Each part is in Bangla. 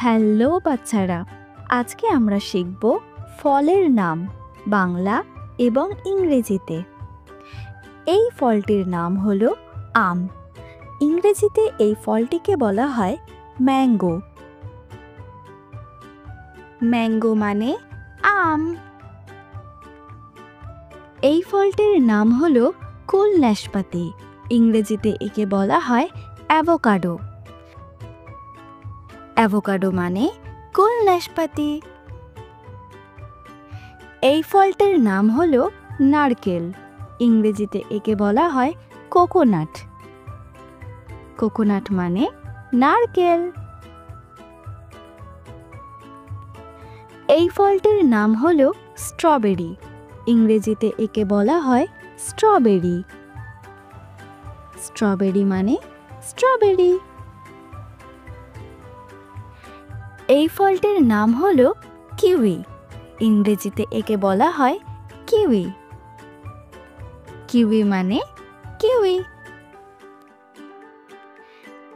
হ্যালো বাচ্চারা, আজকে আমরা শিখব ফলের নাম বাংলা এবং ইংরেজিতে। এই ফলটির নাম হলো আম। ইংরেজিতে এই ফলটিকে বলা হয় ম্যাঙ্গো। ম্যাঙ্গো মানে আম। এই ফলটির নাম হলো কুল নাশপাতি। ইংরেজিতে একে বলা হয় অ্যাভোকাডো। অ্যাভোকাডো মানে কুল নাশপাতি। এই ফলটির নাম হলো নারকেল। ইংরেজিতে একে বলা হয় কোকোনাট। কোকোনাট মানে নারকেল। এই ফলটির নাম হলো স্ট্রবেরি। ইংরেজিতে একে বলা হয় স্ট্রবেরি। স্ট্রবেরি মানে স্ট্রবেরি। এই ফলটির নাম হলো কিউই। ইংরেজিতে একে বলা হয় কিউই। কিউই মানে কিউই।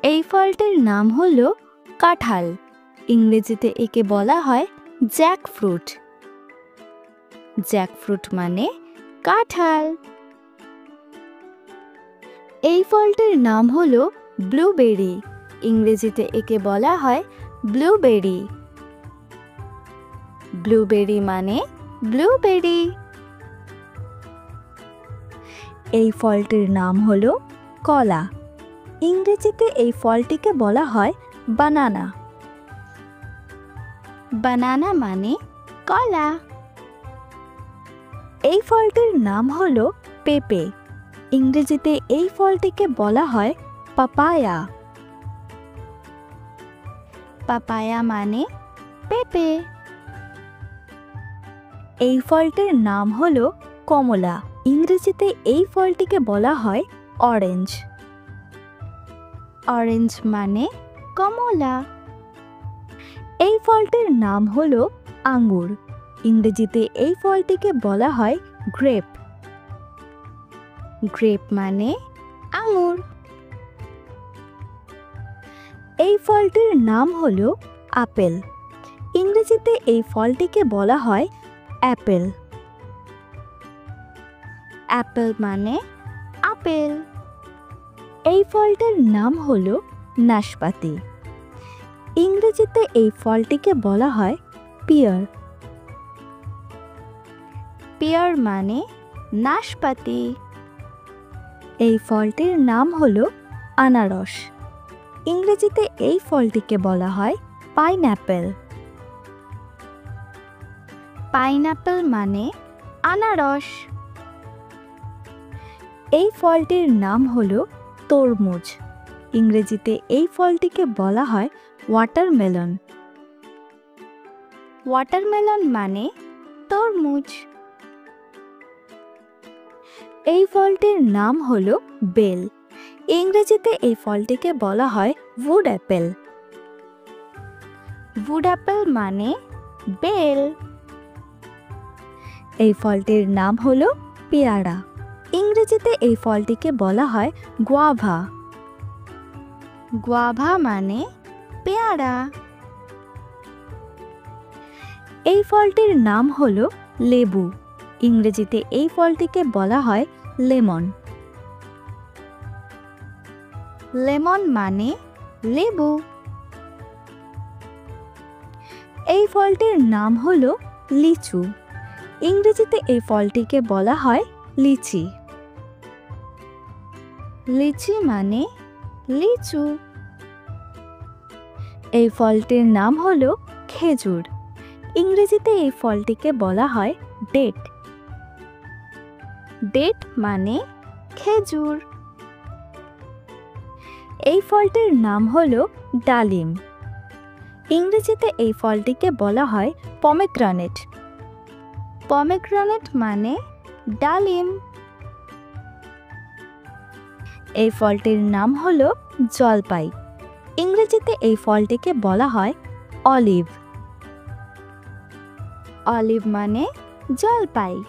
এই ফলটির নাম হলো কাঁঠাল। ইংরেজিতে একে বলা হয় জ্যাকফ্রুট। জ্যাকফ্রুট মানে কাঁঠাল। এই ফলটির নাম হলো ব্লুবেরি। ইংরেজিতে একে বলা হয় ব্লুবেরি। ব্লুবেরি মানে ব্লুবেরি। এই ফলটির নাম হলো কলা। ইংরেজিতে এই ফলটিকে বলা হয় বানানা। বানানা মানে কলা। এই ফলটির নাম হলো পেঁপে। ইংরেজিতে এই ফলটিকে বলা হয় পাপায়া। পাপায়া মানে পেঁপে। এই ফলটির নাম হলো কমলা। ইংরেজিতে এই ফলটিকে বলা হয় অরেঞ্জ। অরেঞ্জ মানে কমলা। এই ফলটির নাম হলো আঙ্গুর। ইংরেজিতে এই ফলটিকে বলা হয় গ্রেপ। গ্রেপ মানে আঙ্গুর। এই ফলটির নাম হলো আপেল। ইংরেজিতে এই ফলটিকে বলা হয় অ্যাপেল। অ্যাপেল মানে আপেল। এই ফলটির নাম হলো নাশপাতি। ইংরেজিতে এই ফলটিকে বলা হয় পিয়ার। পিয়ার মানে নাশপাতি। এই ফলটির নাম হলো আনারস। ইংরেজিতে এই ফলটিকে বলা হয় পাইনঅ্যাপেল। পাইনঅ্যাপেল মানে আনারস। এই ফলটির নাম হলো তরমুজ। ইংরেজিতে এই ফলটিকে বলা হয় ওয়াটারমেলন। ওয়াটারমেলন মানে তরমুজ। এই ফলটির নাম হলো বেল। ইংরেজিতে এই ফলটিকে বলা হয় উড অ্যাপেল। উড অ্যাপেল মানে বেল। এই ফলটির নাম হলো পেয়ারা। ইংরেজিতে এই ফলটিকে বলা হয় গুয়াভা। গুয়াভা মানে পেয়ারা। এই ফলটির নাম হলো লেবু। ইংরেজিতে এই ফলটিকে বলা হয় লেমন। লেমন মানে লেবু। এই ফলটির নাম হলো লিচু। ইংরেজিতে এই ফলটিকে বলা হয় লিচি। লিচি মানে লিচু। এই ফলটির নাম হলো খেজুর। ইংরেজিতে এই ফলটিকে বলা হয় ডেট। ডেট মানে খেজুর। এই ফলটির নাম হলো ডালিম। ইংরেজিতে এই ফলটিকে বলা হয় পমেগ্রানেট। পমেগ্রানেট মানে ডালিম। এই ফলটির নাম হলো জলপাই। ইংরেজিতে এই ফলটিকে বলা হয় অলিভ। অলিভ মানে জলপাই।